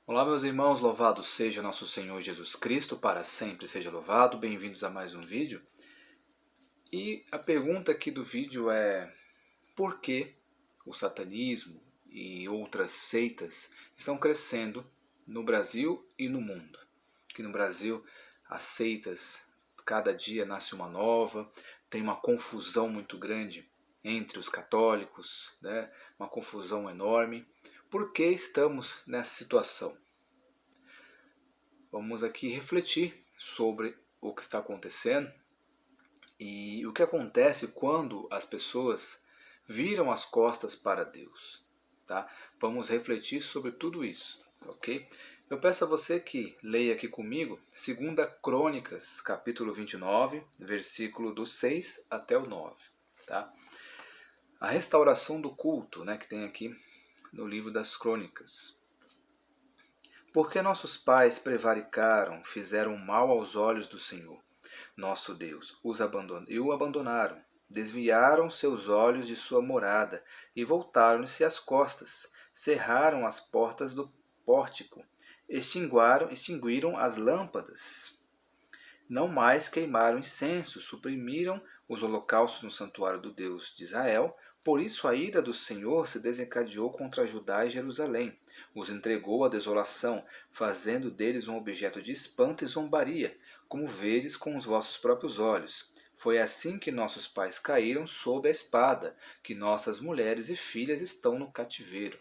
Olá, meus irmãos, louvado seja nosso Senhor Jesus Cristo, para sempre seja louvado. Bem-vindos a mais um vídeo. E a pergunta aqui do vídeo é: por que o satanismo e outras seitas estão crescendo no Brasil e no mundo? Aqui no Brasil, as seitas, cada dia nasce uma nova, tem uma confusão muito grande entre os católicos, né? Uma confusão enorme. Por que estamos nessa situação? Vamos aqui refletir sobre o que está acontecendo e o que acontece quando as pessoas viram as costas para Deus. Tá? Vamos refletir sobre tudo isso, ok? Eu peço a você que leia aqui comigo 2 Crônicas, capítulo 29, versículo do 6 até o 9. Tá? A restauração do culto, né, que tem aqui no livro das Crônicas. Porque nossos pais prevaricaram, fizeram mal aos olhos do Senhor, nosso Deus, e o abandonaram, desviaram seus olhos de sua morada e voltaram-se as costas, cerraram as portas do pórtico, extinguiram as lâmpadas, não mais queimaram incenso, suprimiram os holocaustos no santuário do Deus de Israel. Por isso a ira do Senhor se desencadeou contra Judá e Jerusalém. Os entregou à desolação, fazendo deles um objeto de espanto e zombaria, como vedes com os vossos próprios olhos. Foi assim que nossos pais caíram sob a espada, que nossas mulheres e filhas estão no cativeiro.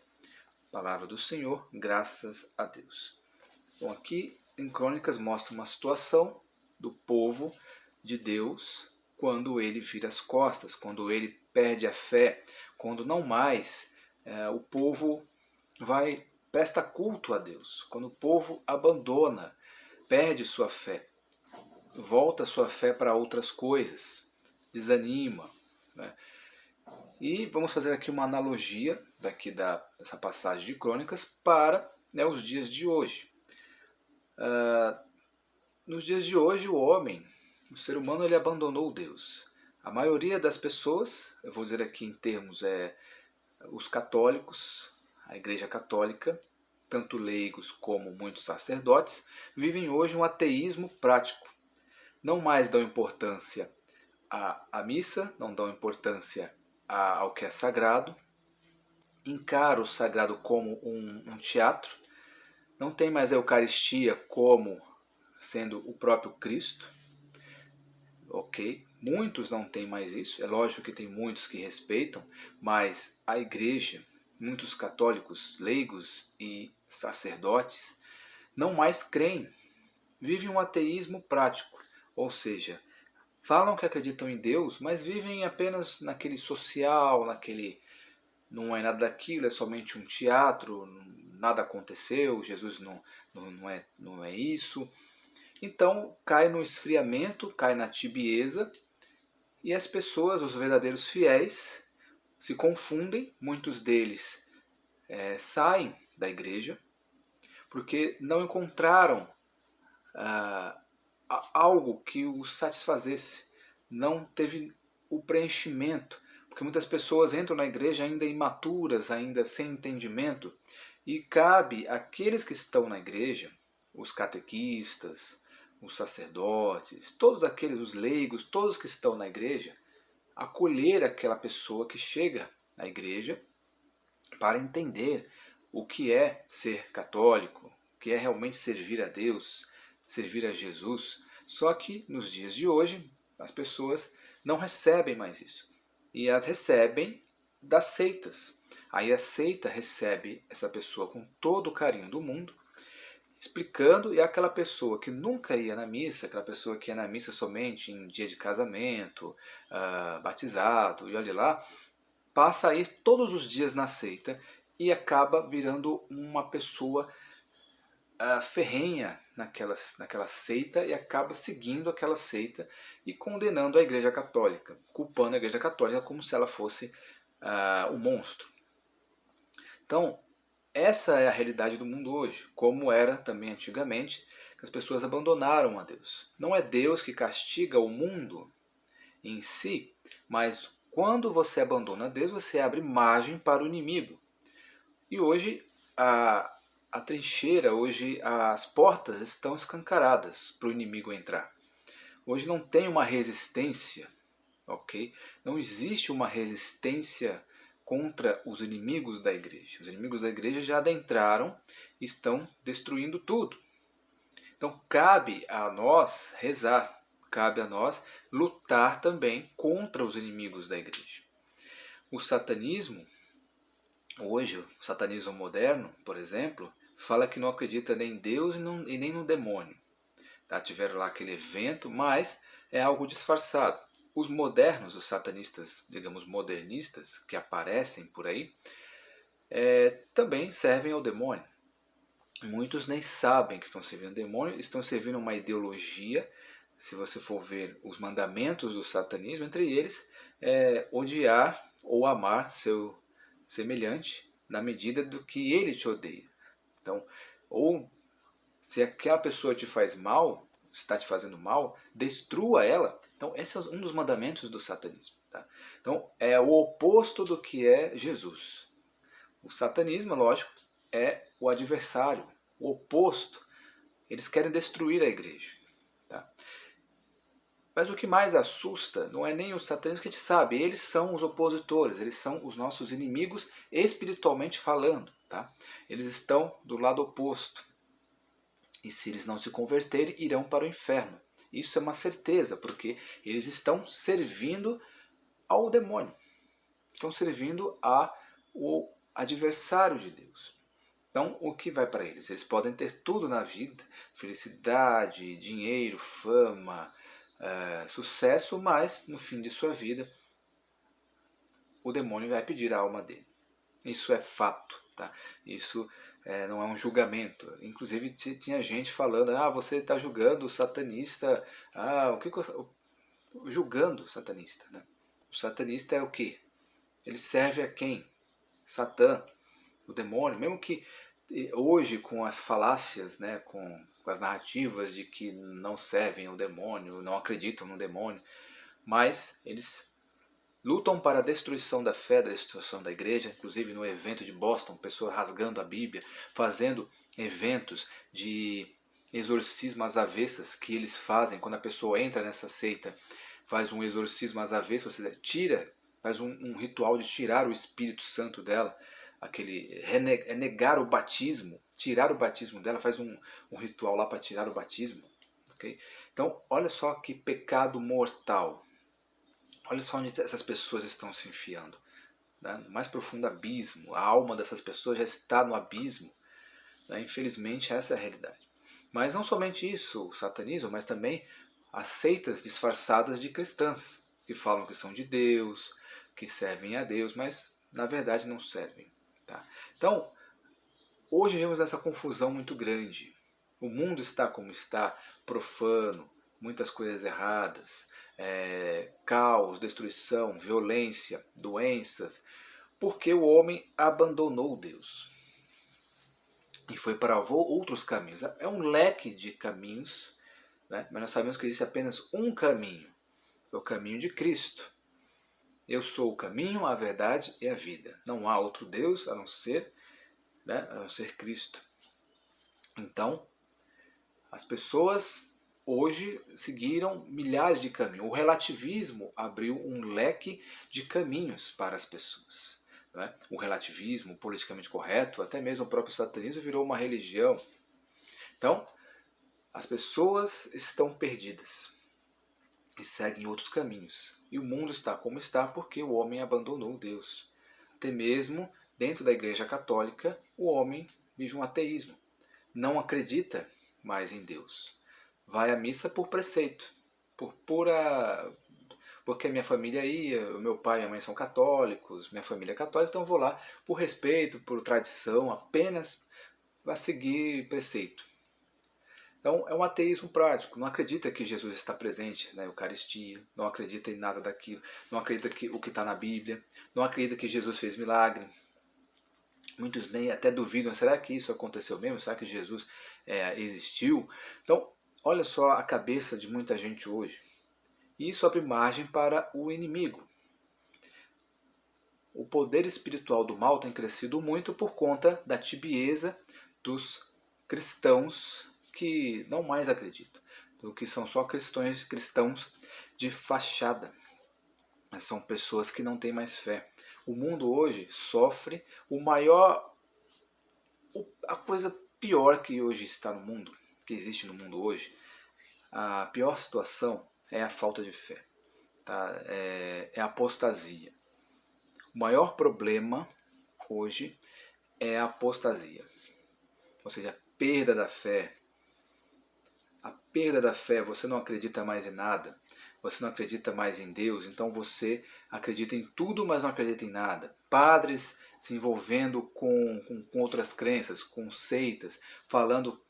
Palavra do Senhor, graças a Deus. Bom, aqui em Crônicas mostra uma situação do povo de Deus quando ele vira as costas, quando ele perde a fé, quando não mais o povo presta culto a Deus, quando o povo abandona, perde sua fé, volta sua fé para outras coisas, desanima. Né? E vamos fazer aqui uma analogia dessa passagem de Crônicas para os dias de hoje. Nos dias de hoje, o ser humano, ele abandonou Deus. A maioria das pessoas, eu vou dizer aqui em termos, os católicos, a Igreja Católica, tanto leigos como muitos sacerdotes, vivem hoje um ateísmo prático. Não mais dão importância à missa, não dão importância ao que é sagrado, encaram o sagrado como um teatro, não tem mais a Eucaristia como sendo o próprio Cristo, ok? Muitos não têm mais isso, é lógico que tem muitos que respeitam, mas a igreja, muitos católicos, leigos e sacerdotes, não mais creem, vivem um ateísmo prático, ou seja, falam que acreditam em Deus, mas vivem apenas naquele social, não é nada daquilo, é somente um teatro, nada aconteceu, Jesus não é isso. Então cai no esfriamento, cai na tibieza, e as pessoas, os verdadeiros fiéis, se confundem, muitos deles saem da igreja, porque não encontraram algo que os satisfazesse, não teve o preenchimento, porque muitas pessoas entram na igreja ainda imaturas, ainda sem entendimento, e cabe àqueles que estão na igreja, os catequistas, os sacerdotes, todos aqueles, os leigos, todos que estão na igreja, acolher aquela pessoa que chega à igreja para entender o que é ser católico, o que é realmente servir a Deus, servir a Jesus. Só que nos dias de hoje as pessoas não recebem mais isso. E as recebem das seitas. Aí a seita recebe essa pessoa com todo o carinho do mundo, explicando, e aquela pessoa que nunca ia na missa, aquela pessoa que ia na missa somente em dia de casamento, batizado, e olha lá, passa a ir todos os dias na seita e acaba virando uma pessoa ferrenha naquela seita e acaba seguindo aquela seita e condenando a Igreja Católica, culpando a Igreja Católica como se ela fosse o monstro. Então, essa é a realidade do mundo hoje, como era também antigamente, que as pessoas abandonaram a Deus. Não é Deus que castiga o mundo em si, mas quando você abandona Deus, você abre margem para o inimigo. E hoje a trincheira, hoje as portas estão escancaradas para o inimigo entrar. Hoje não tem uma resistência, ok? Não existe uma resistência contra os inimigos da igreja. Os inimigos da igreja já adentraram e estão destruindo tudo. Então cabe a nós rezar, cabe a nós lutar também contra os inimigos da igreja. O satanismo, hoje, o satanismo moderno, por exemplo, fala que não acredita nem em Deus e nem no demônio. Tá? Tiveram lá aquele evento, mas é algo disfarçado. Os modernos, os satanistas, digamos, modernistas, que aparecem por aí, também servem ao demônio. Muitos nem sabem que estão servindo ao demônio, estão servindo uma ideologia. Se você for ver os mandamentos do satanismo, entre eles, odiar ou amar seu semelhante na medida do que ele te odeia. Então, ou se aquela pessoa te faz mal, está te fazendo mal, destrua ela. Então, esse é um dos mandamentos do satanismo. Tá? Então, é o oposto do que é Jesus. O satanismo, lógico, é o adversário, o oposto. Eles querem destruir a igreja. Tá? Mas o que mais assusta não é nem o satanismo, que a gente sabe, eles são os opositores, eles são os nossos inimigos espiritualmente falando. Tá? Eles estão do lado oposto. E se eles não se converterem, irão para o inferno. Isso é uma certeza, porque eles estão servindo ao demônio. Estão servindo ao adversário de Deus. Então, o que vai para eles? Eles podem ter tudo na vida, felicidade, dinheiro, fama, sucesso, mas no fim de sua vida, o demônio vai pedir a alma dele. Isso é fato. Tá? Isso não é um julgamento. Inclusive tinha gente falando, você está julgando o satanista. Julgando o satanista. Né? O satanista é o quê? Ele serve a quem? Satã, o demônio. Mesmo que hoje com as falácias, né, com as narrativas de que não servem ao demônio, não acreditam no demônio, mas eles lutam para a destruição da fé, da destruição da igreja. Inclusive no evento de Boston, pessoas rasgando a Bíblia, fazendo eventos de exorcismo às avessas que eles fazem quando a pessoa entra nessa seita, faz um exorcismo às avessas, ou seja, faz um ritual de tirar o Espírito Santo dela, negar o batismo, tirar o batismo dela, faz um ritual lá para tirar o batismo. Okay? Então olha só que pecado mortal. Olha só onde essas pessoas estão se enfiando. Né? No mais profundo abismo. A alma dessas pessoas já está no abismo. Né? Infelizmente, essa é a realidade. Mas não somente isso, o satanismo, mas também as seitas disfarçadas de cristãs, que falam que são de Deus, que servem a Deus, mas na verdade não servem. Tá? Então, hoje vemos essa confusão muito grande. O mundo está como está, profano, muitas coisas erradas, caos, destruição, violência, doenças, porque o homem abandonou Deus e foi para outros caminhos. É um leque de caminhos, né? Mas nós sabemos que existe apenas um caminho, é o caminho de Cristo. Eu sou o caminho, a verdade e a vida. Não há outro Deus a não ser, né, a não ser Cristo. Então, as pessoas hoje seguiram milhares de caminhos. O relativismo abriu um leque de caminhos para as pessoas. Né? O relativismo, o politicamente correto, até mesmo o próprio satanismo virou uma religião. Então, as pessoas estão perdidas e seguem outros caminhos. E o mundo está como está porque o homem abandonou Deus. Até mesmo dentro da Igreja Católica, o homem vive um ateísmo. Não acredita mais em Deus. Vai à missa por preceito, porque a minha família ia, o meu pai e minha mãe são católicos, minha família é católica, então eu vou lá por respeito, por tradição, apenas para seguir preceito. Então é um ateísmo prático, não acredita que Jesus está presente na Eucaristia, não acredita em nada daquilo, não acredita que o que está na Bíblia, não acredita que Jesus fez milagre. Muitos nem até duvidam, será que isso aconteceu mesmo? Será que Jesus existiu? Então, olha só a cabeça de muita gente hoje. E isso abre margem para o inimigo. O poder espiritual do mal tem crescido muito por conta da tibieza dos cristãos que não mais acreditam, do que são só cristãos de fachada. São pessoas que não têm mais fé. O mundo hoje sofre a coisa pior que hoje está no mundo, que existe no mundo hoje, a pior situação é a falta de fé, tá? É a apostasia. O maior problema hoje é a apostasia, ou seja, a perda da fé. A perda da fé, você não acredita mais em nada, você não acredita mais em Deus, então você acredita em tudo, mas não acredita em nada. Padres se envolvendo com outras crenças, com seitas, falando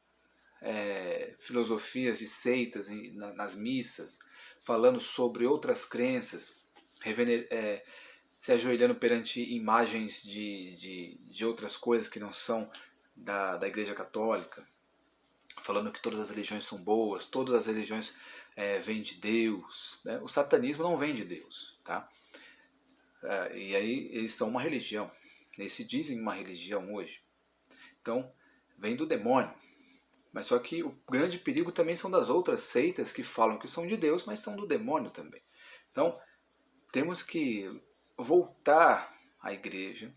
filosofias de seitas nas missas, falando sobre outras crenças, se ajoelhando perante imagens de outras coisas que não são da Igreja Católica, falando que todas as religiões são boas, todas as religiões vêm de Deus. Né? O satanismo não vem de Deus. Tá? E aí eles são uma religião. Eles se dizem uma religião hoje. Então, vem do demônio. Mas só que o grande perigo também são das outras seitas que falam que são de Deus, mas são do demônio também. Então, temos que voltar à igreja,